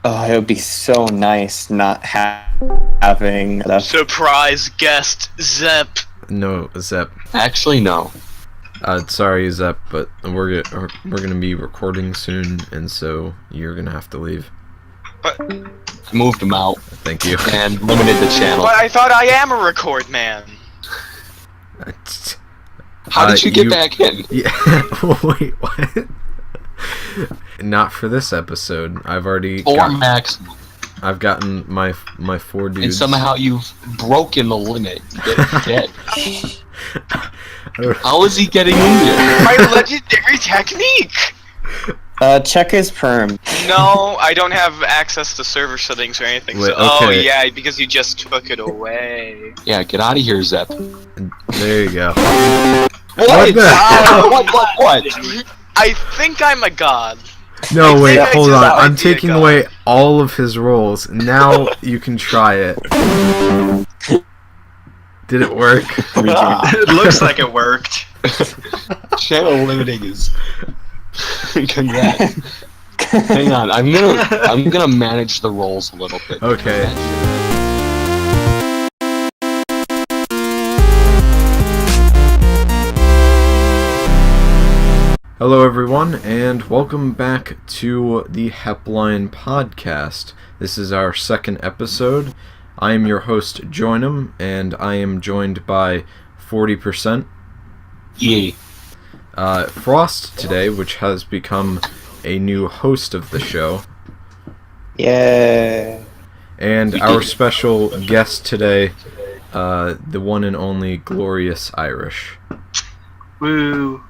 Oh, it would be so nice not having the... Surprise guest, Zep. No, Zep. Actually, no. Sorry, Zep, but we're gonna be recording soon, and so you're gonna have to leave. But I moved him out Thank you. and limited the channel. I thought I am a record man. How did you get back in? Yeah. Wait, what? Not for this episode. I've already maximum. I've gotten my 4 dudes. And somehow you've broken the limit. You get dead. How is he getting in here? My legendary technique! check his perm. No, I don't have access to server settings or anything. Wait, so, Oh okay. yeah, because you just took it away. Yeah, get out of here, Zep. There you go. What? the- What? I think I'm a god. No, I wait, think I hold just on. might I'm be a taking god. away all of his rolls. Now you can try it. Did it work? It looks like it worked. Channel limiting is. Congrats. Hang on, I'm gonna manage the rolls a little bit. Okay. Hello everyone, and welcome back to the HepLine podcast. This is our second episode. I am your host, Join'em, and I am joined by 40%. Yeah. Frost today, which has become a new host of the show. Yeah. And our special guest today, the one and only Glorious Irish. Woo.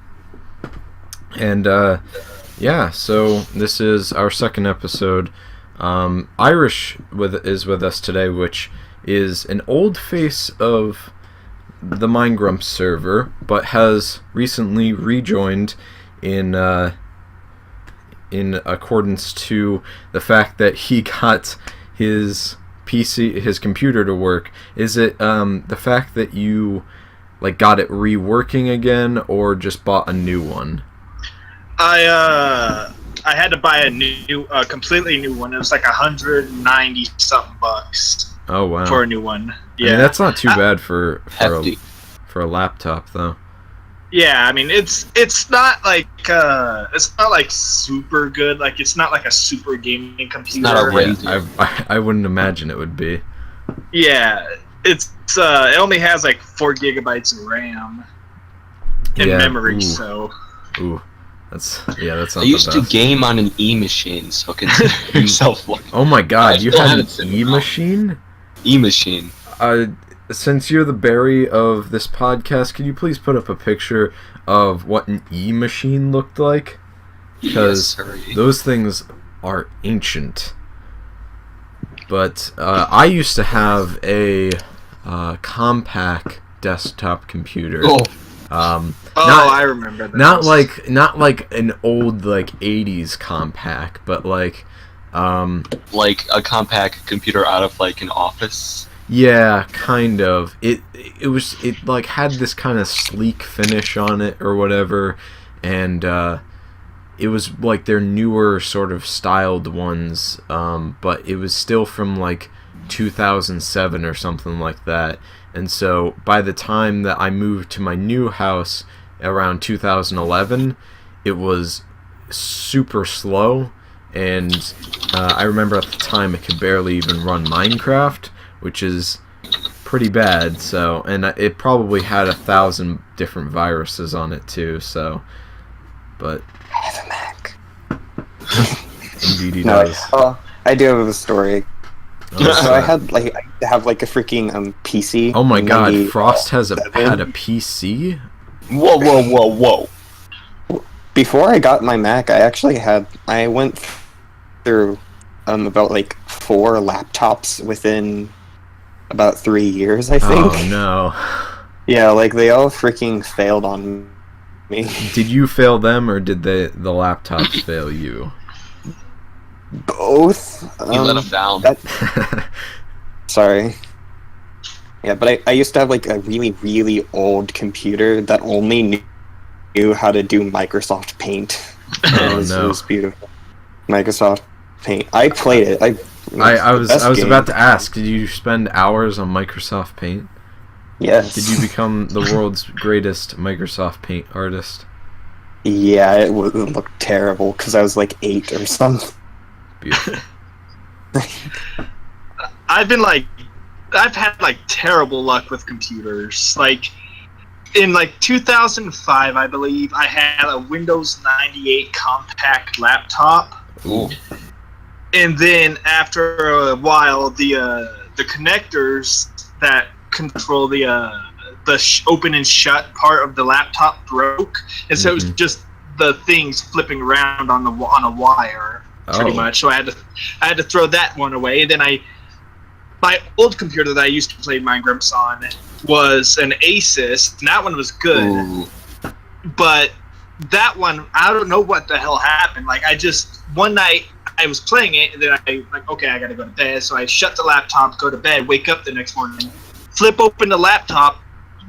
And, yeah, so this is our second episode. Irish is with us today, which is an old face of the Mindgrumps server, but has recently rejoined in accordance to the fact that he got his computer to work. Is it the fact that you got it reworking again, or just bought a new one? I had to buy a completely new one. It was like $190 something bucks. Oh wow! For a new one. Yeah, I mean, that's not too bad for a laptop, though. Yeah, I mean it's not like super good. Like it's not like a super gaming computer. It's not a Razer. I wouldn't imagine it would be. Yeah, it only has like 4 gigabytes of RAM in memory. Ooh. So. Ooh. That's not I used the to best. game on an E-machine, so consider yourself lucky. Oh my god, you still had an have it E-machine? E-machine. Since you're the Barry of this podcast, could you please put up a picture of what an E-machine looked like? Because those things are ancient. But I used to have a Compaq desktop computer. Oh. I remember that. Not like an old 80s Compaq, but like a compact computer out of an office. yeah, kind of. It had this kind of sleek finish on it or whatever, and it was like their newer sort of styled ones, but it was still from 2007 or something like that. And so by the time that I moved to my new house around 2011, it was super slow, and I remember at the time it could barely even run Minecraft, which is pretty bad. So, and it probably had 1,000 different viruses on it too. So, but I have a Mac. indeed he No, does. I do have a story. Oh, So I had a freaking PC. oh my in god, 97. Frost had a PC? Whoa. Before I got my Mac, I went through about 4 laptops within about 3 years, I think. Oh no. Yeah, they all freaking failed on me. Did you fail them, or did the laptops fail you? Both. You let him down. Sorry. Yeah, but I used to have a really, really old computer that only knew how to do Microsoft Paint. Oh, It no. was beautiful. Microsoft Paint. I played it. I was about to ask, did you spend hours on Microsoft Paint? Yes. Did you become the world's greatest Microsoft Paint artist? Yeah, it looked terrible because I was like 8 or something. Beautiful. I've had like terrible luck with computers. Like in like 2005, I believe I had a Windows 98 compact laptop. Ooh. And then after a while, the connectors that control the open and shut part of the laptop broke, and so it was just the things flipping around on a wire, pretty much. So I had to throw that one away. And then my old computer that I used to play Minecraft on was an Asus, and that one was good. Ooh. But that one, I don't know what the hell happened. Like one night I was playing it, and then okay, I gotta go to bed. So I shut the laptop, go to bed, wake up the next morning, flip open the laptop,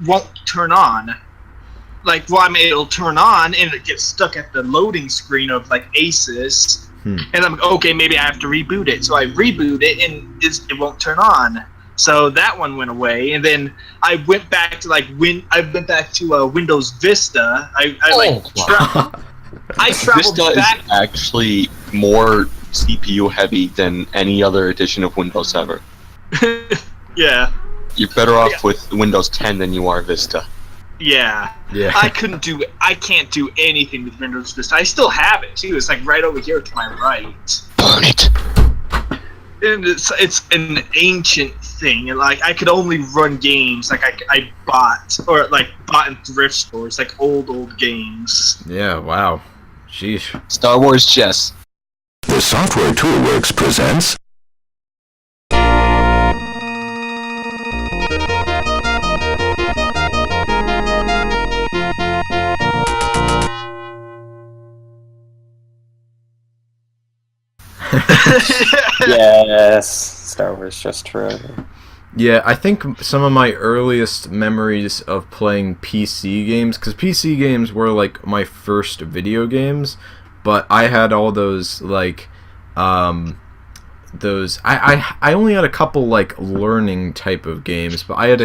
won't turn on. It'll turn on, and it gets stuck at the loading screen of like Asus. And I'm like, okay, maybe I have to reboot it. So I reboot it, and it won't turn on. So that one went away, and then I went back to Windows Vista. I traveled Vista back. is actually more CPU heavy than any other edition of Windows ever. Yeah. You're better off with Windows 10 than you are Vista. Yeah. Yeah. I can't do anything with Windows Vista. I still have it too. It's like right over here to my right. Burn it. And it's an ancient thing, and like I could only run games like I bought in thrift stores, like old games. Yeah, wow. Sheesh. Star Wars chess. The Software Toolworks presents Yes, Star Wars just forever. Yeah, I think some of my earliest memories of playing PC games, because PC games were like my first video games, but I had all those like, I only had a couple like learning type of games, but I had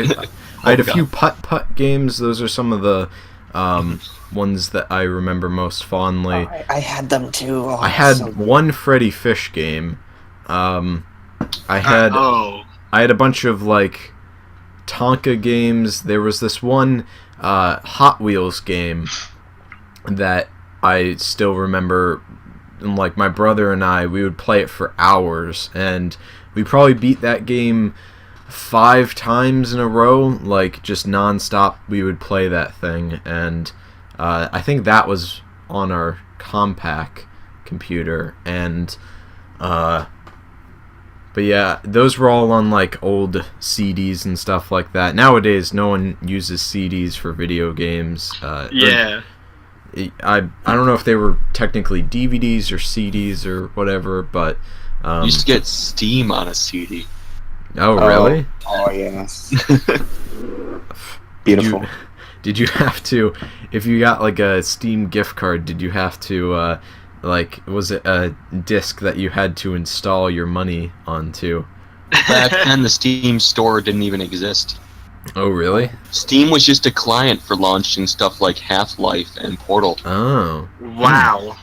a few putt games. Those are some of the ones that I remember most fondly. I had them too. Oh, I had so good. one Freddy Fish game. I had a bunch of like Tonka games. There was this one Hot Wheels game that I still remember. And like my brother and we would play it for hours, and we probably beat that game 5 times in a row, like just non-stop. We would play that thing, and I think that was on our compact computer, and but yeah, those were all on like old CDs and stuff like that. Nowadays, no one uses CDs for video games. Yeah. I don't know if they were technically DVDs or CDs or whatever, but You used to get Steam on a CD. Oh, really? Oh yes. Beautiful. Did you have to, if you got like a Steam gift card, did you have to was it a disc that you had to install your money onto? Back then, the Steam store didn't even exist. Oh, really? Steam was just a client for launching stuff like Half-Life and Portal. Oh. Wow.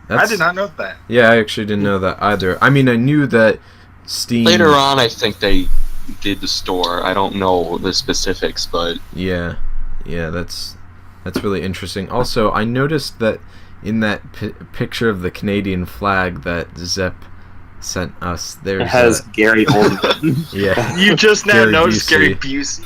That's, I did not know that. Yeah, I actually didn't know that either. I mean, I knew that Steam... Later on, I think they did the store. I don't know the specifics, but... Yeah, that's really interesting. Also, I noticed that in that picture of the Canadian flag that Zep sent us, there's It has Gary Oldman. yeah. You just now Gary noticed Busey. Gary Busey.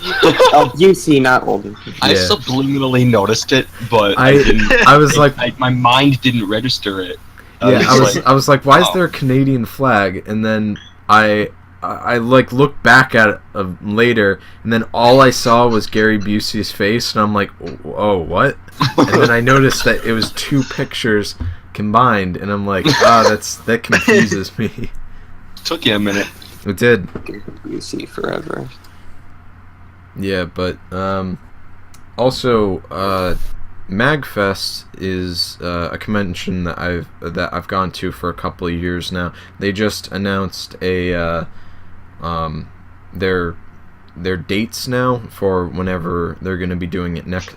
Oh, Busey, not Oldman. I Yeah. subliminally noticed it, but I I didn't... was like, my mind didn't register it. I was like, why is oh. there a Canadian flag? And then I like looked back at it later, and then all I saw was Gary Busey's face, and I'm like, oh, what? And then I noticed that it was 2 pictures combined, and I'm like, that confuses me. Took you a minute. It did. Gary Busey forever. Yeah, but also MagFest is a convention that I've gone to for a couple of years now. They just announced their dates now for whenever they're going to be doing it next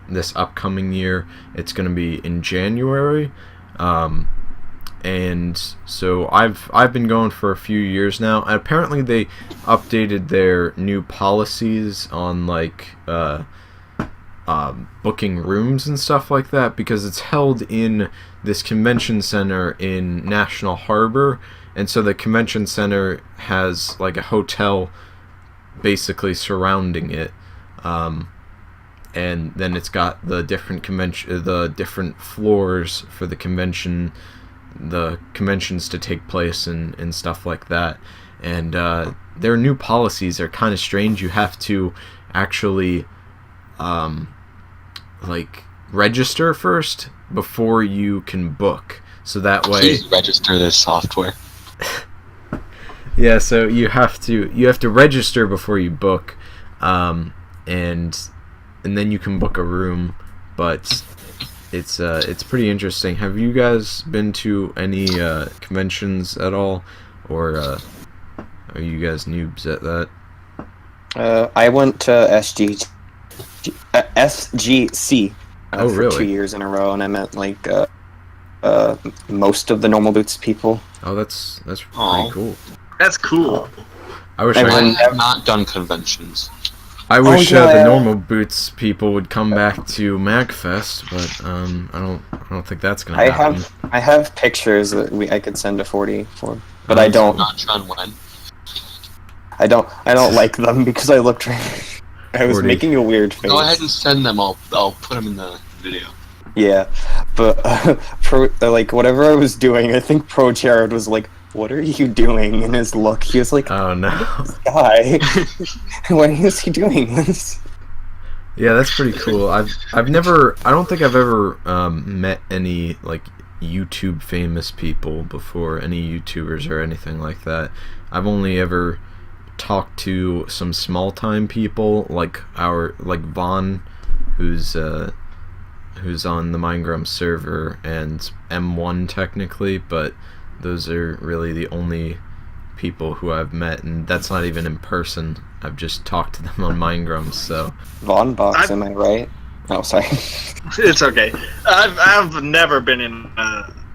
this upcoming year. It's going to be in January, and so I've been going for a few years now. And apparently they updated their new policies on like booking rooms and stuff like that, because it's held in this convention center in National Harbor, and so the convention center has like a hotel basically surrounding it, and then it's got the different different floors for the conventions to take place and stuff like that. And their new policies are kind of strange. You have to actually like register first before you can book, so that way. Please register this software. Yeah, so you have to register before you book, and then you can book a room. But it's pretty interesting. Have you guys been to any conventions at all, or are you guys noobs at that? I went to SGC Oh, for really? 2 years in a row, and I met like most of the normal boots people. Oh, that's Aw. pretty cool. That's cool. I wish I I I went- have not done conventions. I wish yeah, the yeah. normal boots people would come back to MagFest, but I don't think that's gonna happen. I have pictures that I could send to 40 for, but I don't Not John when. I don't like them because I looked. I was 40. making a weird face. Go ahead and send them. I'll put them in the video. Yeah, but like whatever I was doing, I think Pro Jared was like, "What are you doing?" In his look, he was like, Oh no. "Guy, why is he doing this?" Yeah, that's pretty cool. I don't think I've ever met any like YouTube famous people before, any YouTubers or anything like that. I've only ever talked to some small time people like Vaughn, who's on the Minecraft server, and M1 technically, but those are really the only people who I've met, and that's not even in person. I've just talked to them on Minecraft, so. Von Box, am I right? Oh, sorry. It's okay. I've never been in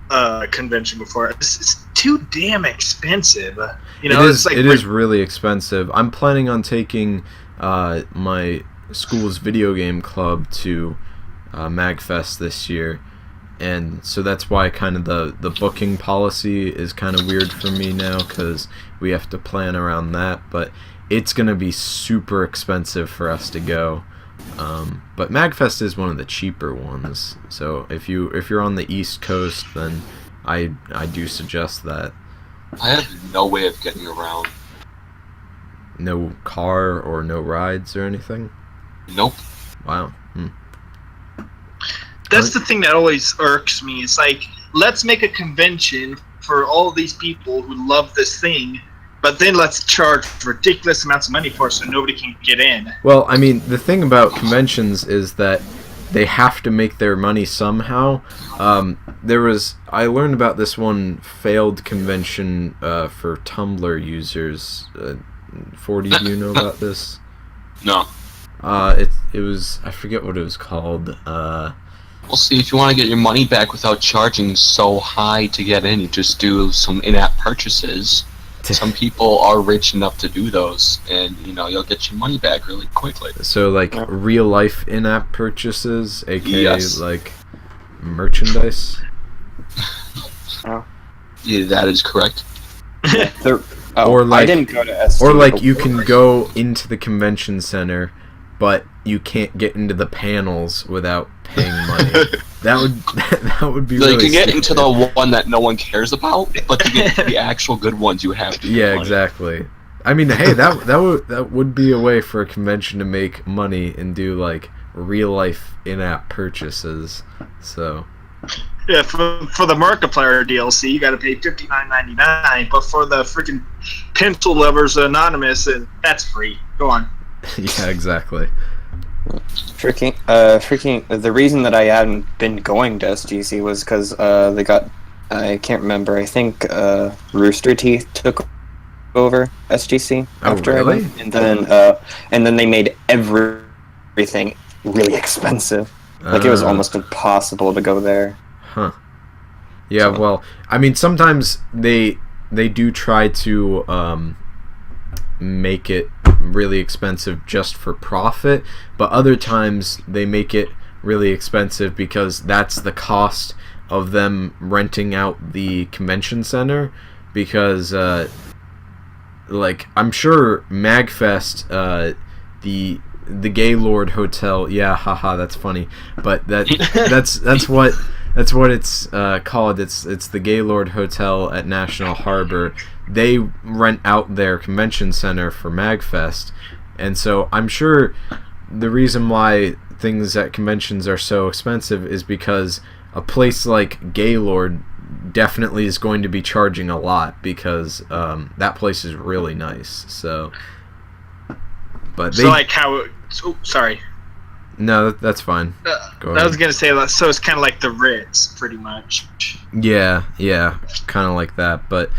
a convention before. It's too damn expensive. You know, it it's like is really expensive. I'm planning on taking my school's video game club to MagFest this year, and so that's why kind of the booking policy is kind of weird for me now, because we have to plan around that. But it's gonna be super expensive for us to go. But MagFest is one of the cheaper ones, so if you're on the East Coast, then I do suggest that. I have no way of getting around. No car or no rides or anything? Nope. Wow. that's the thing that always irks me. It's like, let's make a convention for all these people who love this thing, but then let's charge ridiculous amounts of money for it so nobody can get in. Well, I mean, the thing about conventions is that they have to make their money somehow. I learned about this one failed convention for Tumblr users. 40, do you know about this? No. It was, I forget what it was called. We'll see, if you want to get your money back without charging so high to get in, you just do some in-app purchases. Some people are rich enough to do those, and you'll get your money back really quickly. So like real life in-app purchases, aka Yes. like merchandise. Yeah, that is correct. Or like- I didn't go to SG. Or like you can go into the convention center, but you can't get into the panels without paying money. that would be So really you can get into stupid. the one that no one cares about, but to get to the actual good ones, you have to. pay Yeah, money. exactly. I mean, hey, that would be a way for a convention to make money and do like real life in-app purchases. So Yeah, for the Markiplier DLC, you got to pay $59.99, but for the freaking Pencil Lovers Anonymous, that's free. Go on. yeah, exactly. The reason that I hadn't been going to SGC was because they got, I can't remember. I think Rooster Teeth took over SGC Oh, after I really? went, and then they made everything really expensive. Like it was almost impossible to go there. Huh. Yeah, So- well, I mean, sometimes they do try to make it really expensive just for profit, but other times they make it really expensive because that's the cost of them renting out the convention center. Because, like, I'm sure MagFest, the Gaylord Hotel, yeah, haha, that's funny, but that's what it's called. It's the Gaylord Hotel at National Harbor. They rent out their convention center for MagFest, and so I'm sure the reason why things at conventions are so expensive is because a place like Gaylord definitely is going to be charging a lot because that place is really nice. So, but they, So like how? Oh, sorry. no, that's fine. Go I ahead. was gonna say that. So it's kind of like the Ritz, pretty much. Yeah, kind of like that, but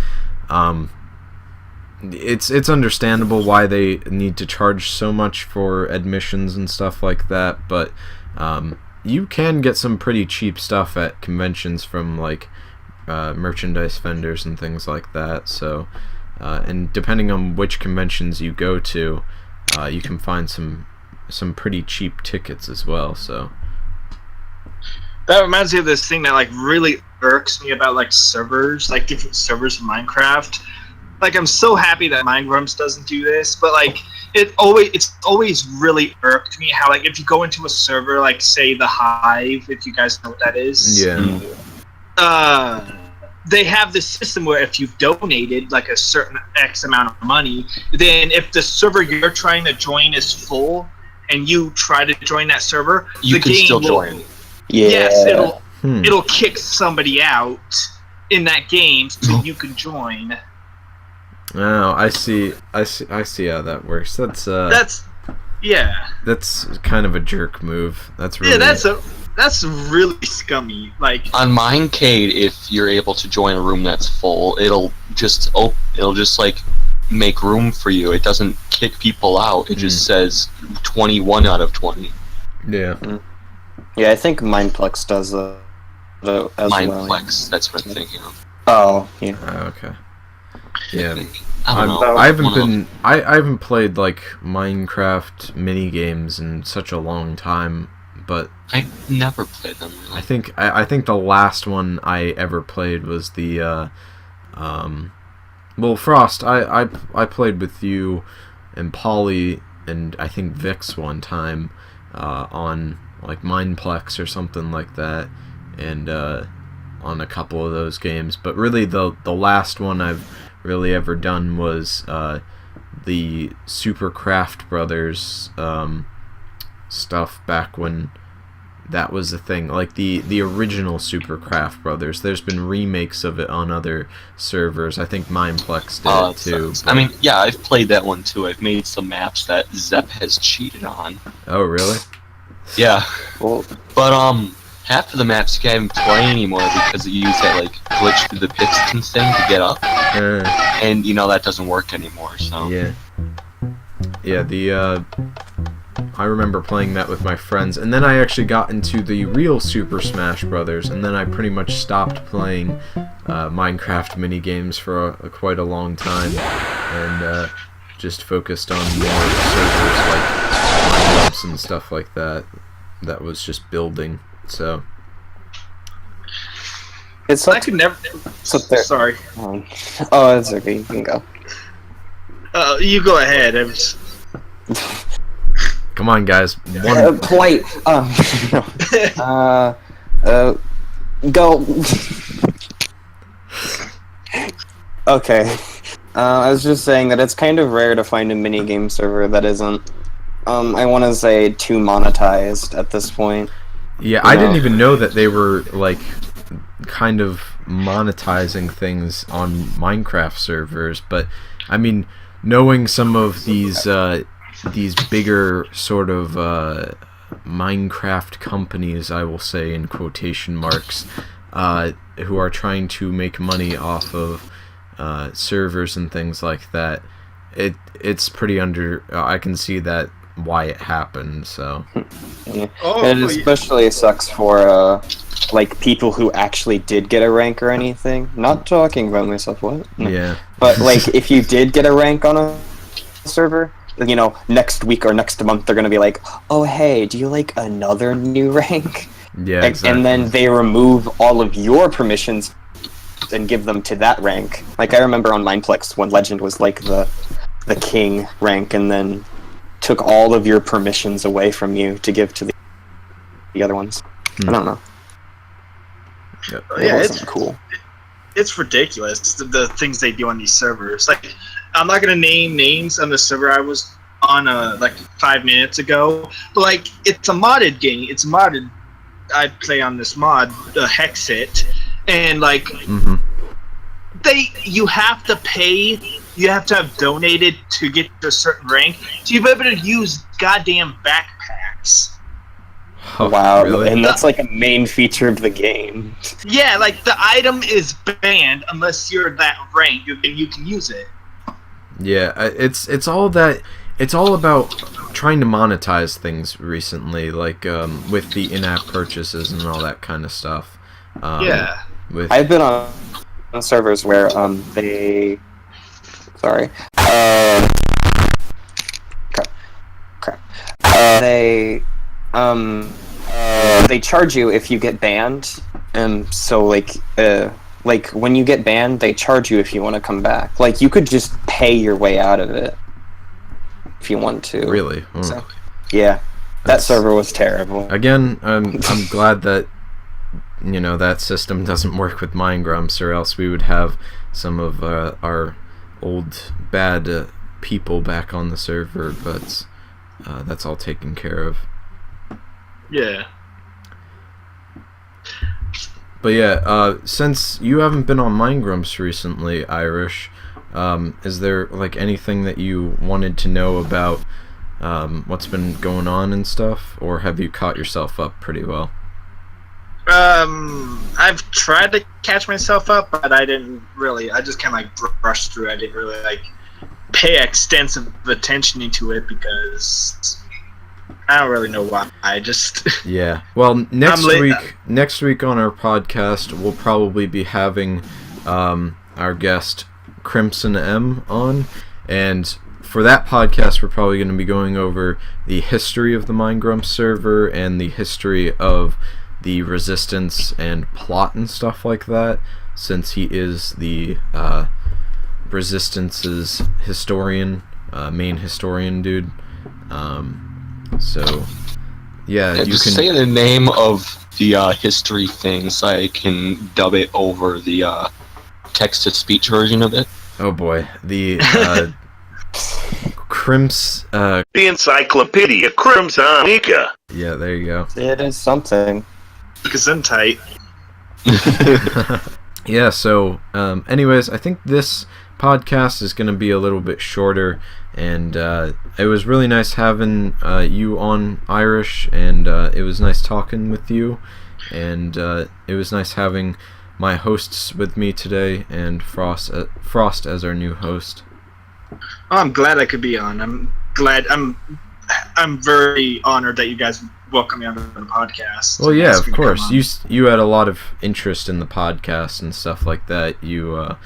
it's understandable why they need to charge so much for admissions and stuff like that, but you can get some pretty cheap stuff at conventions from like merchandise vendors and things like that. So, and depending on which conventions you go to, you can find some pretty cheap tickets as well. So. That reminds me of this thing that like really irks me about like servers, like different servers in Minecraft. Like I'm so happy that Minegrumps doesn't do this, but like it's always really irked me how like if you go into a server like say the Hive, if you guys know what that is. Yeah. They have this system where if you've donated like a certain X amount of money, then if the server you're trying to join is full and you try to join that server, You the can game still will, join. Yeah. Yes, it'll Hmm. kick somebody out in that game so you can join. Oh, I see how that works. That's Kind of a jerk move. That's really that's really scummy. Like On Mindcade, if you're able to join a room that's full, it'll just like make room for you. It doesn't kick people out. It just says 21 out of 20. yeah. Yeah, I think Mindplex does as well. Mindplex, that's what I'm thinking of. Oh, yeah. Okay. Yeah. I don't know. I haven't played like Minecraft mini games in such a long time, but I never played them. Really. I think the last one I ever played was the well, Frost. I played with you and Polly and I think Vix one time on like Mineplex or something like that, and on a couple of those games. But really, the last one I've really ever done was the Super Craft Brothers stuff back when that was a thing, like the original Super Craft Brothers. There's been remakes of it on other servers. I think Mineplex did it too. I mean, yeah, I've played that one too. I've made some maps that Zep has cheated on. Oh, really? Yeah, Well, but half of the maps you can't even play anymore because you use that like glitch through the pistons thing to get up, and you know that doesn't work anymore. So Yeah. Yeah, I remember playing that with my friends, and then I actually got into the real Super Smash Brothers, and then I pretty much stopped playing Minecraft minigames for quite a long time, and just focused on more servers like Minecraft and stuff like that. That was just building. So it's I like could never. there. Sorry. Oh, it's okay. You can go. You go ahead. come on, guys. Polite. Go. Okay. I was just saying that it's kind of rare to find a minigame server that isn't, I want to say, too monetized at this point. Yeah, I didn't even know that they were like kind of monetizing things on Minecraft servers, but I mean, knowing some of these these bigger sort of Minecraft companies, I will say in quotation marks, who are trying to make money off of servers and things like that. It's pretty I can see that why it happened. So Yeah. And it especially sucks for like people who actually did get a rank or anything. Not talking about myself, what? No. yeah. But like, if you did get a rank on a server, you know, next week or next month they're gonna be like, oh hey, do you like another new rank? Yeah, exactly. And then they remove all of your permissions and give them to that rank. Like, I remember on Mineplex when Legend was like the king rank, and then took all of your permissions away from you to give to the other ones. I don't know. Yep. It wasn't cool. It's ridiculous, the things they do on these servers. Like, I'm not gonna name names on the server I was on like 5 minutes ago, but like, it's a modded game. It's modded. I play on this mod, the Hexit, and like, you have to pay. You have to have donated to get to a certain rank to be able to use goddamn backpacks. Oh, wow, really? and that's like a main feature of the game. Yeah, like, the item is banned unless you're that rank, and you can use it. Yeah, it's all that. It's all about trying to monetize things recently, like with the in-app purchases and all that kind of stuff. Yeah. I've been on servers where they. Sorry. Crap. They charge you if you get banned, and so like when you get banned, they charge you if you want to come back. Like, you could just pay your way out of it if you want to. Really? So, yeah, that server was terrible. Again, I'm glad that that system doesn't work with Minegrumps, or else we would have some of our old bad people back on the server, but that's all taken care of. Yeah. But yeah, since you haven't been on Minegrumps recently, Irish, is there like anything that you wanted to know about what's been going on and stuff, or have you caught yourself up pretty well? I've tried to catch myself up, but I didn't really. I just kind of like brushed through. I didn't really like pay extensive attention to it because I don't really know why. I just yeah. Well, next week on our podcast, we'll probably be having our guest Crimson M on, and for that podcast, we're probably going to be going over the history of the Minegrumps server and the history of the resistance and plot and stuff like that, since he is the resistance's historian, main historian dude. So yeah, you just can say the name of the history thing so I can dub it over the text-to-speech version of it. Oh boy, the the Encyclopedia Crimsonica. Yeah, there you go. It is something. Gesundheit. Yeah, so anyways, I think this podcast is going to be a little bit shorter, and it was really nice having you on, Irish, and it was nice talking with you, and it was nice having my hosts with me today, and Frost as our new host. Oh, I'm glad I could be on. I'm glad. I'm very honored that you guys welcome me on the podcast. Well, yeah, of course. You had a lot of interest in the podcast and stuff like that. You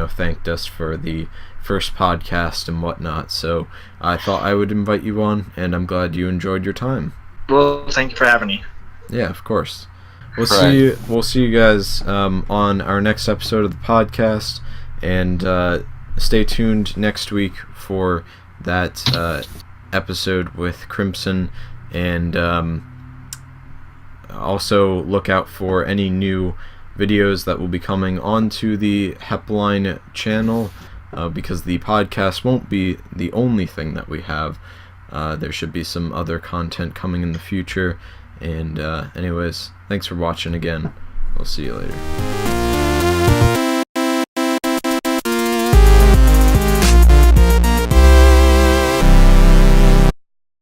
thanked us for the first podcast and whatnot. So I thought I would invite you on, and I'm glad you enjoyed your time. Well, thank you for having me. Yeah, of course. We'll see you guys on our next episode of the podcast, and stay tuned next week for that episode with Crimson. And also look out for any new videos that will be coming onto the HepLine channel, because the podcast won't be the only thing that we have. There should be some other content coming in the future. And anyways, thanks for watching again. We'll see you later.